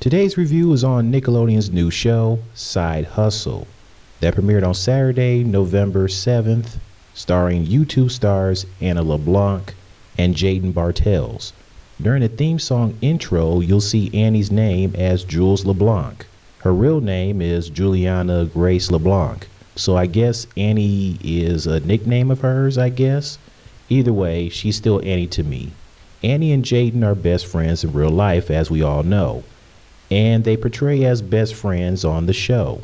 Today's review is on Nickelodeon's new show, Side Hustle, that premiered on Saturday, November 7th, starring YouTube stars Anna LeBlanc and Jaden Bartels. During the theme song intro, you'll see Annie's name as Jules LeBlanc. Her real name is Juliana Grace LeBlanc, so I guess Annie is a nickname of hers, I guess. Either way, she's still Annie to me. Annie and Jaden are best friends in real life, as we all know, and they portray as best friends on the show.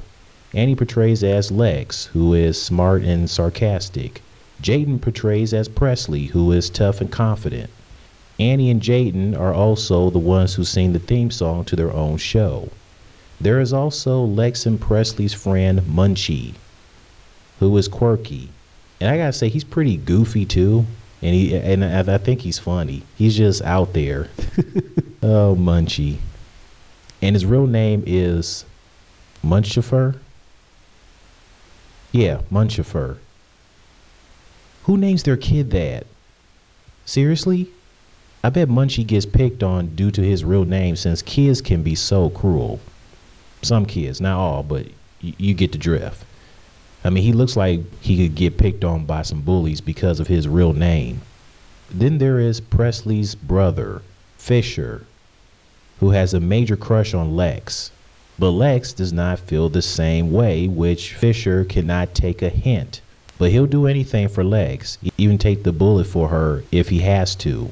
Annie portrays as Lex, who is smart and sarcastic. Jaden portrays as Presley, who is tough and confident. Annie and Jaden are also the ones who sing the theme song to their own show. There is also Lex and Presley's friend Munchie, who is quirky. And I gotta say, he's pretty goofy too. And I think he's funny. He's just out there. Oh, Munchie. And his real name is Munchifer. Yeah, Munchifer. Who names their kid that? Seriously? I bet Munchie gets picked on due to his real name, since kids can be so cruel. Some kids, not all, but you get the drift. I mean, he looks like he could get picked on by some bullies because of his real name. Then there is Presley's brother, Fisher, who has a major crush on Lex. But Lex does not feel the same way, which Fisher cannot take a hint. But he'll do anything for Lex, even take the bullet for her if he has to.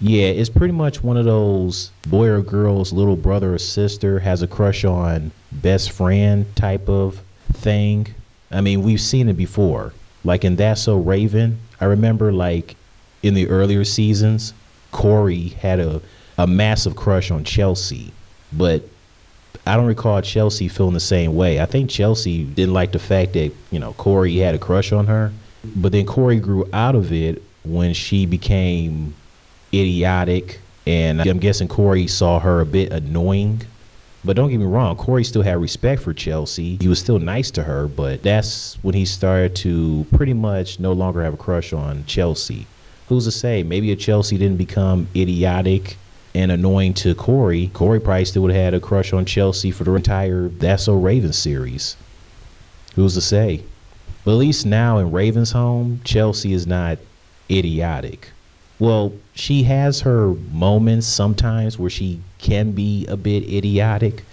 Yeah, it's pretty much one of those boy or girl's little brother or sister has a crush on best friend type of thing. I mean, we've seen it before. Like in That's So Raven, I remember like in the earlier seasons, Corey had a massive crush on Chelsea, but I don't recall Chelsea feeling the same way. I think Chelsea didn't like the fact that, Corey had a crush on her, but then Corey grew out of it when she became idiotic, and I'm guessing Corey saw her a bit annoying. But don't get me wrong, Corey still had respect for Chelsea. He was still nice to her, but that's when he started to pretty much no longer have a crush on Chelsea. Who's to say? Maybe if Chelsea didn't become idiotic and annoying to Corey, Corey probably still would have had a crush on Chelsea for the entire That's So Raven series. Who's to say? But at least now in Raven's home, Chelsea is not idiotic. Well, she has her moments sometimes where she can be a bit idiotic,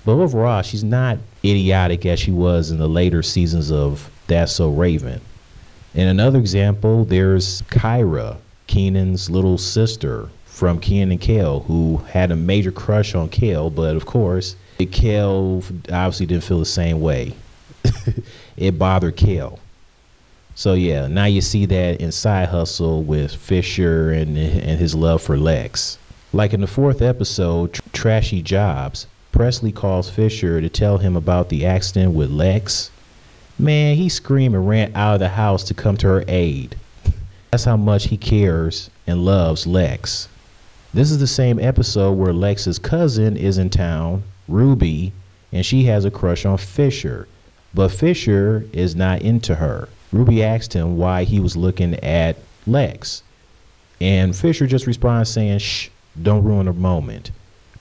but overall, she's not idiotic as she was in the later seasons of That's So Raven. In another example, there's Kyra, Keenan's little sister from Kenan and Kel, who had a major crush on Kel, but of course, Kel obviously didn't feel the same way. It bothered Kel. So yeah, now you see that in Side Hustle with Fisher and his love for Lex. Like in the 4th episode, Trashy Jobs, Presley calls Fisher to tell him about the accident with Lex. Man, he screamed and ran out of the house to come to her aid. That's how much he cares and loves Lex. This is the same episode where Lex's cousin is in town, Ruby, and she has a crush on Fisher, but Fisher is not into her. Ruby asked him why he was looking at Lex, and Fisher just responds saying, "Shh, don't ruin the moment."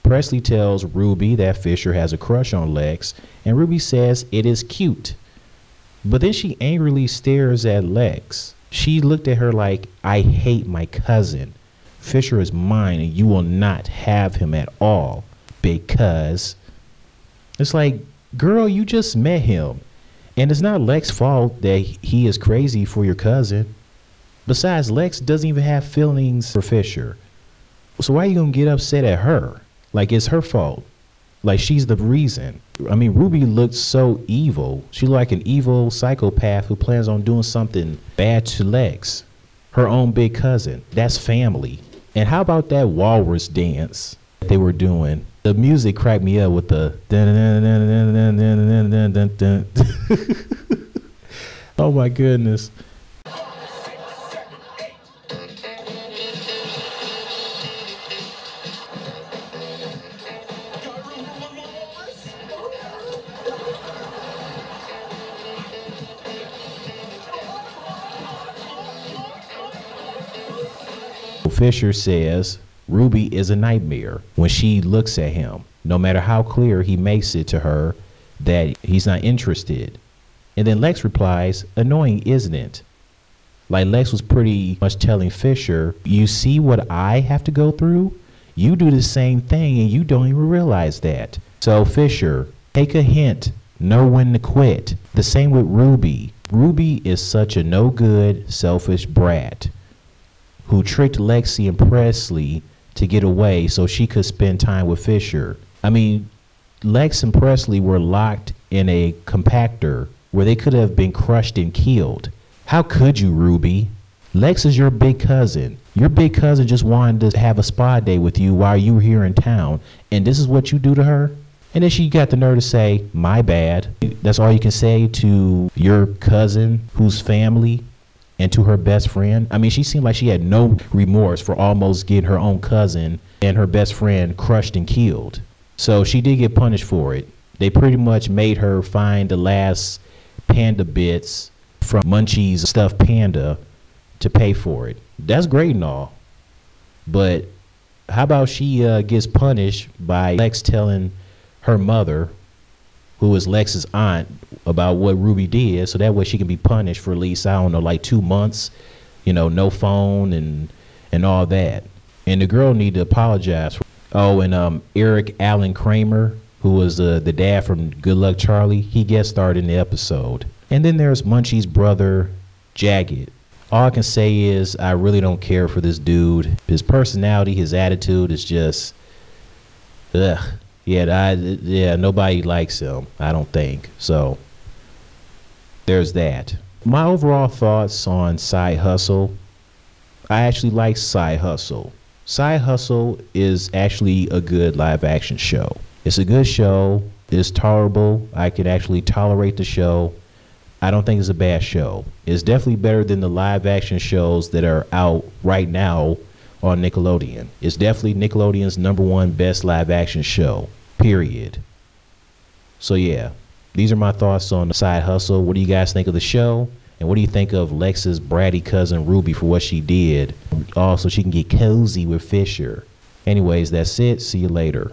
Presley tells Ruby that Fisher has a crush on Lex, and Ruby says it is cute. But then she angrily stares at Lex. She looked at her like, "I hate my cousin. Fisher is mine and you will not have him at all, because..." It's like, girl, you just met him. And it's not Lex's fault that he is crazy for your cousin. Besides, Lex doesn't even have feelings for Fisher. So why are you gonna get upset at her? Like it's her fault. Like she's the reason. I mean, Ruby looked so evil. She looked like an evil psychopath who plans on doing something bad to Lex, her own big cousin. That's family. And how about that walrus dance they were doing? The music cracked me up with the oh my goodness. Fisher says, Ruby is a nightmare when she looks at him, no matter how clear he makes it to her that he's not interested. And then Lex replies, annoying, isn't it? Like Lex was pretty much telling Fisher, you see what I have to go through? You do the same thing and you don't even realize that. So Fisher, take a hint, know when to quit. The same with Ruby. Ruby is such a no good, selfish brat who tricked Lexi and Presley to get away so she could spend time with Fisher. I mean, Lex and Presley were locked in a compactor where they could have been crushed and killed. How could you, Ruby? Lex is your big cousin. Your big cousin just wanted to have a spa day with you while you were here in town, and this is what you do to her? And then she got the nerve to say, my bad. That's all you can say to your cousin who's family and to her best friend. I mean, she seemed like she had no remorse for almost getting her own cousin and her best friend crushed and killed. So she did get punished for it. They pretty much made her find the last panda bits from Munchie's stuffed panda to pay for it. That's great and all, but how about she gets punished by Lex telling her mother, who is Lex's aunt, about what Ruby did, so that way she can be punished for at least, I don't know, like 2 months, you know, no phone and all that. And the girl need to apologize. Oh, and Eric Allen Kramer, who was the dad from Good Luck Charlie, he guest starred in the episode. And then there's Munchie's brother, Jagged. All I can say is I really don't care for this dude. His personality, his attitude is just, ugh. Yeah, nobody likes him, I don't think. So there's that. My overall thoughts on Side Hustle, I actually like Side Hustle. Side Hustle is actually a good live action show. It's a good show. It's tolerable. I can actually tolerate the show. I don't think it's a bad show. It's definitely better than the live action shows that are out right now on Nickelodeon. It's definitely Nickelodeon's #1 best live action show, period. So yeah, these are my thoughts on Side Hustle. What do you guys think of the show? And what do you think of Lex's bratty cousin Ruby for what she did? Also, she can get cozy with Fisher. Anyways, that's it. See you later.